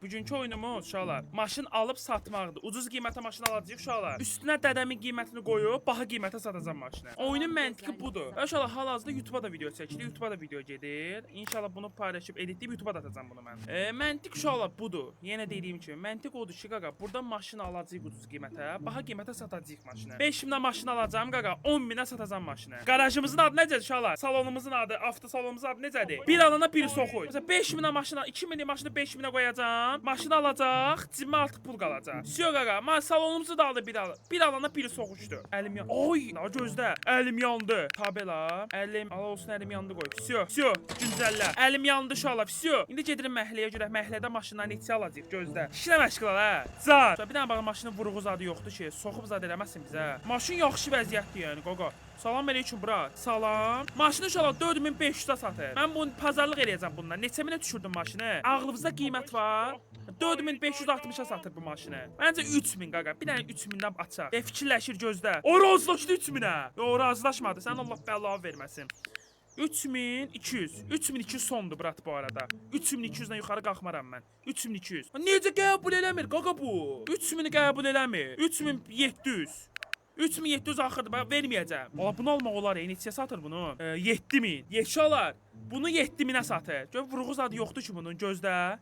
Bugünkü oyunumuz uşaqlar maşın alıb satmaqdır. Ucuz qiymətə maşın alacağıq uşaqlar. Üstünə dədəmin qiymətini qoyub baha qiymətə satacağam maşını. Oyunun məntiqi budur. Və uşaqlar hal-hazırda YouTube'a da video çəkilir. YouTube'a da video gedir. İnşallah bunu paylaşıb editləyib YouTube'a da atacağam bunu mən. Məntiq uşaqlar budur. Yenə dediyim kimi məntiq odur ki, qaqa, burada maşın alacağıq ucuz qiymətə, baha qiymətə satacağıq maşını. 5000-ə maşın alacağam qaqa, 10000-ə satacağam maşını. Qarajımızın adı necədir uşaqlar? Salonumuzun adı, avtosalonumuzun adı necədir? Bir alana bir soxuy. Məsələn 5000-ə maşına, 2000-lik maşını 5000-ə qoyacağam. Maşını alacaq, cibimə artıq pul qalacaq. Siyo qaqa, mən salonumuzu da aldı bir aldı. Bir alana biri soxuşdu. Əlim yandı. Oy, nə gözlə. Əlim yandı. Tabela. Əlim, Allah olsun əlim yandı qoy. Siyo, güncəllə. Əlim yandı şala. Siyo. İndi gedirik məhəlləyə görə. Məhəllədə maşınları neçə alacağıq gözlə. İşlə məşğul ol hə. Car. Bir dənə bax maşının vuruğu zadı yoxdur ki, soxub zad eləməsin bizə. Maşın yaxşı vəziyyətdir yəni qaqa. Salam əleykum bura. Salam. Maşını inşallah 4500-ə satır. Mən bunu pazarlıq eləyəcəm bundan. Neçə minə düşürdüm maşını? Ağlınızda qiymət var? 4560-a satır bu maşını. Məncə 3000 qaqa. Bir dənə 3000-dən açaq. Fikirləşir gözlə. O razılaşdı 3000-ə. Yo, razılaşmadı. Sən Allah bəla verməsin. 3200. 3200 sondur brat bu arada. 3200-dən yuxarı qalxmaram mən. 3200. Necə qəbul eləmir qaqa bu? 3000-i qəbul eləmir. 3700. 3700 axırdır, bax verməyəcəm. Ola bunu almaq olar, neçəyə satır bunu? 7000. Yeşalar. Bunu 7000-ə satır. Gör vurğu zadı yoxdur ki bunun gözdə.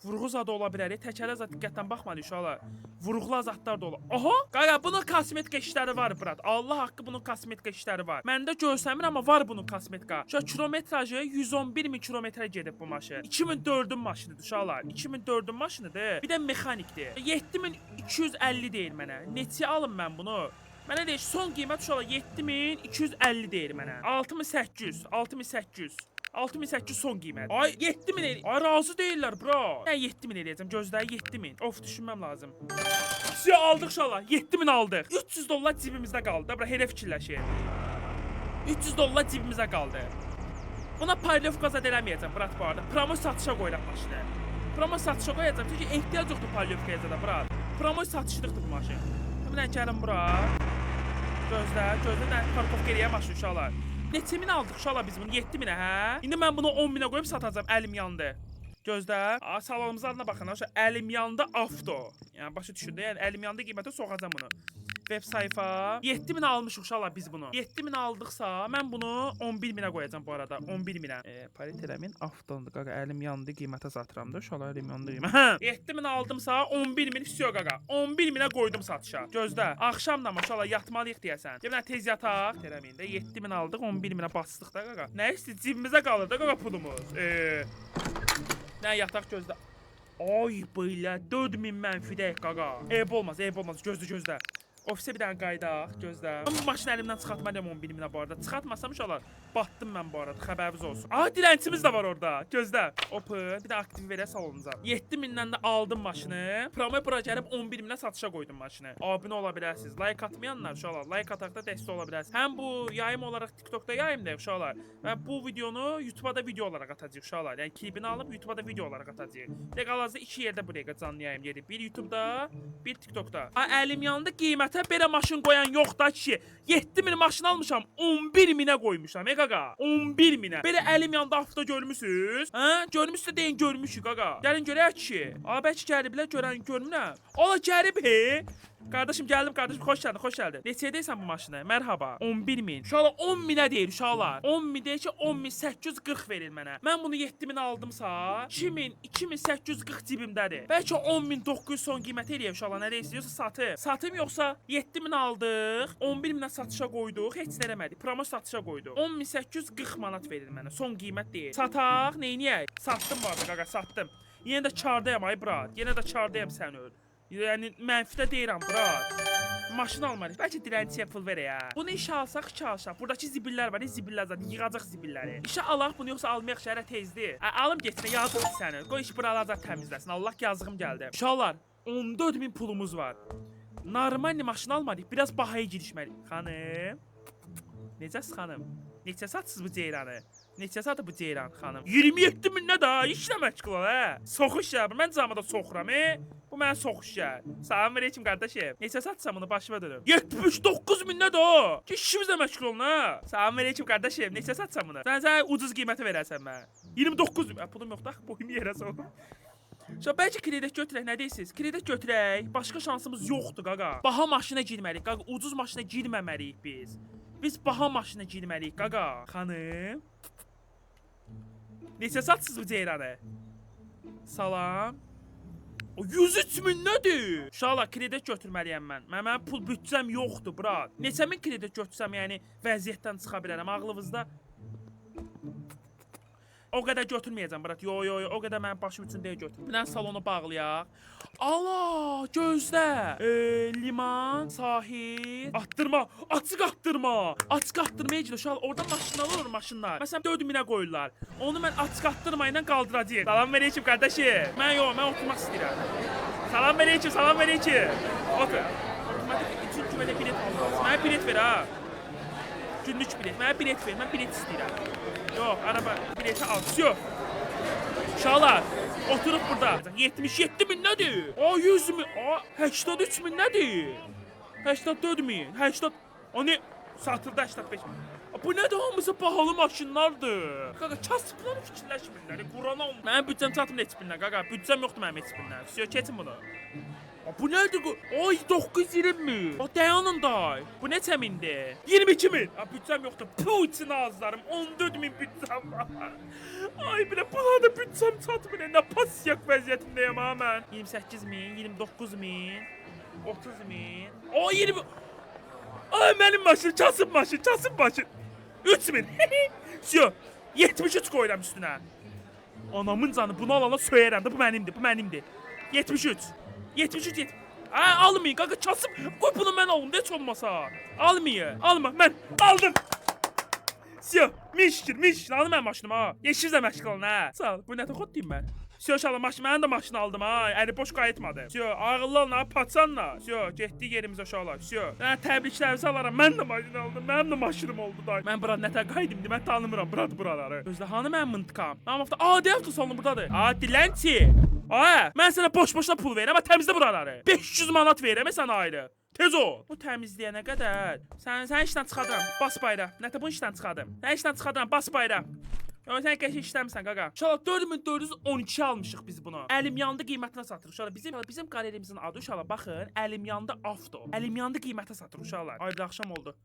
Vurğu zadı ola bilər. Təkərə zad diqqətdən baxmadı uşaqlar. Vurğula zadlar da olar. Aha! Qaqa bunun kosmetika işləri var brat. Allah haqqı bunun kosmetika işləri var. Məndə görsəmir amma var bunun kosmetika. Şu kilometrajı 111.000 kilometrə gedib bu maşın. 2004-ün maşınıdır uşaqlar. 2004-ün maşınıdır. Bir də mexanikdir. 7250 deyir mənə. Neçə alım mən bunu? Mənə deyir son qiymət uşaqlar 7250 deyir mənə. 6800. 6800 son qiymət. Ay 7000 eləyir. Ay razı deyirlər bro. Mən 7000 eləyəcəm. Gözləri 7000. Of düşünməm lazım. Siyə aldıq uşaqlar. 7000 aldıq. 300 dollar cibimizdə qaldı. Bura elə fikirləşir. 300 dollar cibimizdə qaldı. Buna parlyovka zad eləməyəcəm brat bu arada. Promo satışa qoyuram maşını. Promo satışa qoyacam çünki ehtiyac yoxdur parlyovkaya zada brat. Promo satışlıqdır bu maşın. Mən gəlim bura. Gözlə, nə parkovka eləyə maşın uşaqlar. Neçə min aldıq uşaqlar biz bunu? 7000-ə hə? İndi mən bunu 10.000-ə qoyub satacağam. Əlim yandı. Gözlə. Salonumuzun adına baxın. Əlim yandı avto. Yəni başa düşürdü. Yəni əlim yandı qiymətə soxacam bunu. Web sayfa. 7000 almışıq uşaqlar biz bunu. 7000 aldıqsa mən bunu 11000-ə qoyacağam bu arada. 11000-ə. Parit eləmin avtondur qaqa. Əlim yandı qiymətə satıram da uşaqlar əlim yandı qiymət. 7000 aldımsa 11000 istiyor qaqa. 11000-ə qoydum satışa. Gözlə. Axşamdan uşaqlar yatmalıyıq deyəsən. Gəlin tez yataq. Terəmin də 7000 aldıq 11000-ə basdıq da qaqa. Nə istəyir cibimizə qalır da qaqa pulumuz. Nə yataq gözlə. Ay belə 4000 mənfidək qaqa. Ev olmaz gözlə. Ofisə bir dənə qaydaq, gözlə. Mən bu maşını əlimdən çıxartmalıyam 11000-ə bu arada. Çıxartmasam uşaqlar, batdım mən bu arada, xəbəriniz olsun. Dilənçimiz də var orada, gözlə. Open, bir də aktiv verə salonumuza. 7000-dən də aldım maşını. Promo bura gəlib 11000-ə satışa qoydum maşını. Abunə ola bilərsiniz. Like atmayanlar uşaqlar, like ataqda dəstək ola bilərsiniz. Həm bu yayım olaraq TikTokda yayım da uşaqlar. Və bu videonu YouTube'a da video olaraq atacağıq uşaqlar. Yəni klipini alıb YouTube'a da video olaraq atacağıq. Hal-hazırda 2 yerdə bu dəqiqə canlı yayım gedir. Bir YouTube'da, bir TikTokda. Əlim yandı qiymət belə maşın qoyan yox da ki 7000 maşın almışam 11000-ə qoymuşam qaqa 11000-ə belə əlim yanında avto görmüsüz görmüsüz də deyin görmüşük qaqa gəlin görək ki bəlkə gəliblər görən görmürəm ola gəlib Qardaşım gəldim qardaşım xoş gəldin neçəyə deyirsən bu maşını mərhaba 11000 uşaqlar 10000-ə deyir uşaqlar 10000 deyir ki 10840 verir mənə mən bunu 7000 aldımsa 2840 cibimdədir bəlkə 10900 son qiymət eləyir uşaqlar nə istəyirsə satım yoxsa 7000 aldıq 11000-ə satışa qoyduq heç nə eləmədik promo satışa qoyduq 10840 manat verir mənə son qiymət deyir sataq neyniyək satdım bu arada qaqa satdım yenə də kardayam ay brat yenə də kardayam sən öl yəni mənfidə deyirəm brat maşın almalıyıq bəlkə dilənçiyə pul verək ya bunu işə alsaq çalışaq buradakı zibillər var zibillər zaten yığacaq zibilləri işə alaq bunu yoxsa almayaq şəhərə tezdir alım getmə yazıq səni qoy iş buralar da təmizləsin Allah yazığım gəldi uşaqlar 14000 pulumuz var normal maşın almalıyıq biraz bahaya girişməliyik xanım necəsiz xanım neçə satsız bu ceyranı neçə satı bu ceyran xanım 27000-ə də işlə məşğul ol soxuş ya mən camada soxuram bu mənə soxuş ya salam verəyim qardaşım neçə satsam bunu başıma dönüm 79000-ə də o ki işimizlə məşğul olun salam verəyim qardaşım neçə satsam bunu sən ucuz qiyməti verərsən mənə 29000 pulum yoxdur boyum yerə soxum Bəlkə kredit götürək, nə deyirsiniz? Kredit götürək. Başqa şansımız yoxdur qaqa. Baha maşına girməliyik qaqa. Ucuz maşına girməməliyik biz. Biz baha maşına girməliyik qaqa. Xanım. Neçə satsınız bu ceyranı? Salam. O 103 min nədir? Uşaqlar kredit götürməliyəm mən. Mənim pul büdcəm yoxdur, brat. Neçə min kredit götürsəm, yəni vəziyyətdən çıxa bilərəm ağlınızda? O qədər götürməyəcəm, brat. Yo, o qədər mənim başım üçün deyil götür. Bir dənə salonu bağlayaq. Allah, gözlə. Liman, sahil, atdırma, açıq atdırma. Açıq atdırmaya gidiyor. Uşaqlar, orada maşınlar olur, maşınlar. Məsələn, 4000-ə qoyurlar. Onu mən açıq atdırma ilə qaldıracağıq. Salam vereyim qardaşım. Mən oturmaq istəyirəm. Salam vereyim. Otur. Otomatik üçün kümədə bilet almalısın. Mənə bilet ver, ha. Günlük bilet. Mənə bilet ver. Mən bilet istəyirəm. Yox, araba bileti al. Yok. Uşaqlar, oturup burada. 77 min nədir? 100 min. 83 min nədir? 84 min. 80. O ne? Satıldı 85 min. Bu nədir? Hamısı pahalı maşınlardır. Qaqa, kasıblar fikirləşmirlər. Qurana olmur. Mənim büdcəm çatmır heç birinə, qaqa. Büdcəm yoxdur mənim heç birinə. Keçin bunu. Bu nədir? 920 mi? Dayanın day. Bu neçə mindir? 22 min. Büdcəm yoxdur. Puh, için ağızlarım. 14 min büdcəm var. Ay bilə, buna da büdcəm çatmır. Nə pasiyak vəziyyətindəyəm ha mən. 28 min, 29 min, 30 min. 20. Ay mənim maşın, kasıb maşın. 3 min. Siyo, 73 qoyuram üstünə. Anamın canı, bunu alana söyərəm də, bu mənimdir. 73. Almayın qaqa, kasıb. Qoy bunu mən alım, heç olmasa. Alma, mən aldım. Siyo, min aldım mən maşınımı ha. Yeşildə məşğul olun ha. Sağ ol, bu nə toxot deyim mən. Siyo, şalım, mənim də maşını aldım ha. Əli boş qayıtmadı. Siyo, ağıllı olun ha, patsanla. Siyo, getdik yerimizə uşaqlar. Siyo, təbriklərinizi alaram. Mən də maşını aldım, mənim də maşınım oldu da. Mən bura nətə qaydımdır, mən tanımıram buraları. Özdə, hanı mənim mıntıqam? Mənim hafta, deyəfdir salonu buradadır. Dilənçi. Mən sənə boş-boşuna pul verirəm, amma təmizlə buraları. 500 manat verirəm sənə ayrı. Tez ol. Bu təmizləyənə qədər. Sən işdən çıxadıram, bas bayra. Nətə bunu işdən çıxadım? Sən işdən çıxadıram, bas bayra. Sən qəşək işləmirsən qaqa. Uşaqlar 4412 almışıq biz bunu. Əlim yandı qiymətinə satırıq uşaqlar. Bizim qalerimizin adı uşaqlar baxın. Əlim yandı avto. Əlim yandı qiymətə satırıq uşaqlar. Ayrı axşam oldu.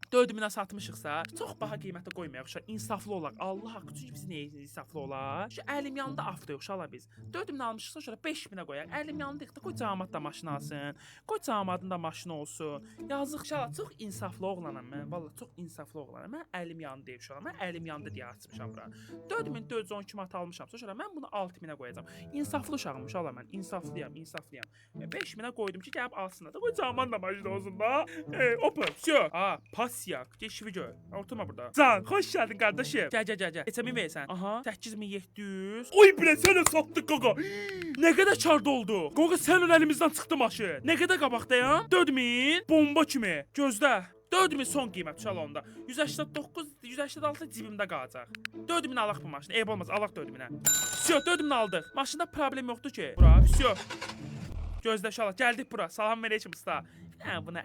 4000-ə satmışıqsa, çox baha qiymətə qoymayaq uşaq. İnsaflı olaq. Allah haqqı üçün biz nəyə insaflı olaq? Şu əlim yandı avto uşaqlar biz. 4000 almışıqsa uşaqlar 5000-ə qoyaq. Əlim yandı da qoy cəmaət də maşın alsın. Qoy cəmaətin də maşını olsun. Yazıq uşaqlar, çox insaflı oğlanam mən. Vallahi çox insaflı oğlanam. Mən əlim yandı deyib uşaqlar. Mən əlim yandı deyə açmışam bura. 4412 manat almışamsa uşaqlar mən bunu 6000-ə qoyacağam. İnsaflı uşağım uşaqlar mən. İnsaflıyam. 5000-ə qoydum ki, gəlib alsınlar da. Qoy cəmaət də maşını olsun da. Opa, всё. Pasiyak. Geçivi gör. Oturma burada. Can, hoş geldin kardeşim. Gel. Neçə min versən? 8700. Oy bre, sənə satdıq qaqa. Nə qədər karda oldu? Qaqa, sənin əlimizdən çıxdı maşın. Nə qədər qabaqdayam? 4000. Bomba kimi. Gözlə. 4000 son qiymət salonda. 186 cibimdə qalacaq. 4000 alaq bu maşını. Eyb olmaz, alaq 4000-ə. Всё, 4000 aldıq. Maşında problem yoxdur ki. Bura, всё. Gözlə şala, gəldik bura. Salam verəyim usta. Buna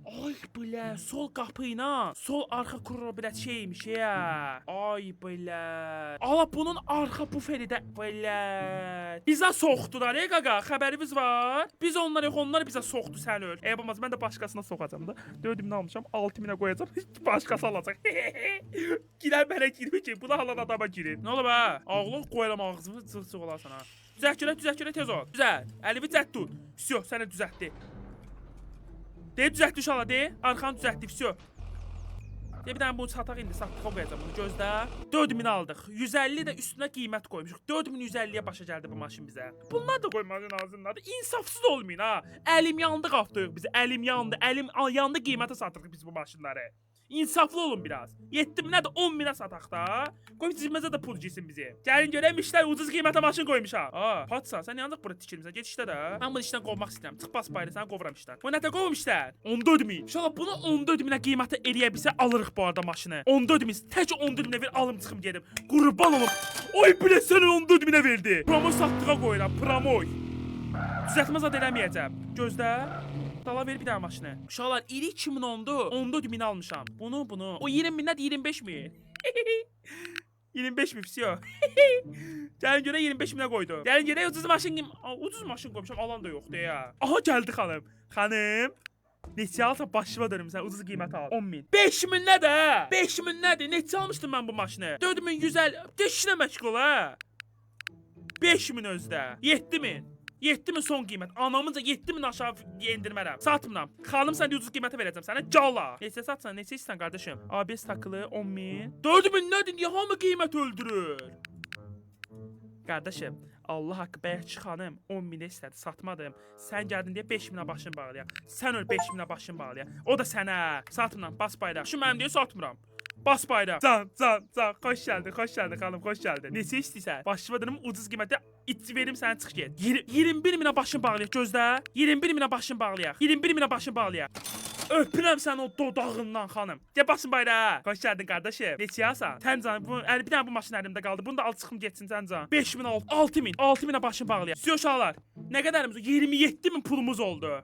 Ay bilə, sol qapı ilə sol arxa kuroblet şeymiş ya. Ay bilə. Ala bunun arxa buferi də bilə. Bizə soxdular qaqa, xəbərimiz var. Biz onlara yox, onlar bizə soxdu sən öl. Olmaz, mən də başqasına soxacam da. 4000-ə almışam, 6000-ə qoyacam. Başqası alacaq. Girər mənə girmir ki, buna halan adama girir. Nə olub ha? Ağlıq qoyuram ağzımı cıq-cıq olarsan ha. Düzək tez ol. Düzəlt. Əlimi cət tut. Всё, sənə düzəltdi. Düzəltdi uşaqlar, arxanı düzəltdi, всё. Bir dənə bunu sataq indi, satdıq qoyacam bunu, gözlə. 4000 aldıq. 150 də üstünə qiymət qoymuşuq. 4150-yə başa gəldi bu maşın bizə. Bunlar da qoymağın ağzındadır. İnsafsız olmayın ha. Əlim yandı qapdıq biz. Əlim yandı qiymətə satırıq biz bu maşınları. İnsaflı olun biraz. 7000'ə də 10.000'ə sataq da. Qoy cibimizə də pul girsin bizi. Gəlin görəm işlər ucuz qiymətə maşın qoymuşam. Patsa, sən yanlıq bura tikilmisən. Get işlə də. Mən bunu işdən qovmaq istəyirəm. Çıx bas bayra, səni qovuram işdən. Bu nətə qovum işdən? 14.000. İnşallah bunu 14.000'ə qiymətə eləyə bilsə alırıq bu arada maşını. 14.000. Tək 14.000'ə ver, alım çıxım gedim. Qurban olum. Oy bilə səni 14.000'ə verdi. Promoy satdığa qoyuram. Promoy. Düzəltmə zad eləməyəcəm. Gözlə. Dala ver bir dənə maşını. Uşaqlar, iri 2010'du. 14.000 almışam. Bunu. O 20.000 nədir? 25.000. 25 bin fisiyo. Gəlin görə 25 minə qoydum. Gəlin görə ucuz maşın ucuz maşın qoymuşam, alan da yoxdur ya. Aha gəldi xanım. Xanım. Neçə alsa başıma dönüm sən ucuz qiymət al. 10 min. 5 min nədir? 5 min nədir? Neçə almışdım mən bu maşını? 4150. Deşinə məşğul ha. 5 min özdə. 7 min. 7 min son qiymət. Anamınca 7 min aşağı endirmərəm. Satmıram. Xanım sən ucuz qiymətə verəcəm sənə. Cala. Neçə satsan, neçə istəyirsən qardaşım? ABS takılı 10 min. 4 min nədir? Niyə hamı qiymət öldürür? Qardaşım, Allah haqqı bəyəkçi xanım 10 minə istədi, satmadım. Sən gəldin deyə 5 minə başını bağlayaq. Sən öl 5 minə başını bağlayaq. O da sənə. Satmıram, bas bayraq. Şu mənim deyə satmıram. Bas bayraq. Can. Xoş gəldin xanım, xoş gəldin. Neçə istəyirsən? Başıma dönüm ucuz qiymətə verim sənə çıx get. 21 minə başını bağlayaq gözlə. 21 minə başını bağlayaq. 21 minə başını bağlayaq. Öpürəm sən o dodağından xanım. Gəl basın bayrağa. Xoş gəldin qardaşım. Neçə alsan? Təncan bu bir dənə bu maşın əlimdə qaldı. Bunu da al çıxım getsin Təncan. 5000 al. 6000. 6000-ə başını bağlayaq. Siz uşaqlar. Nə qədərimiz? 27 min pulumuz oldu.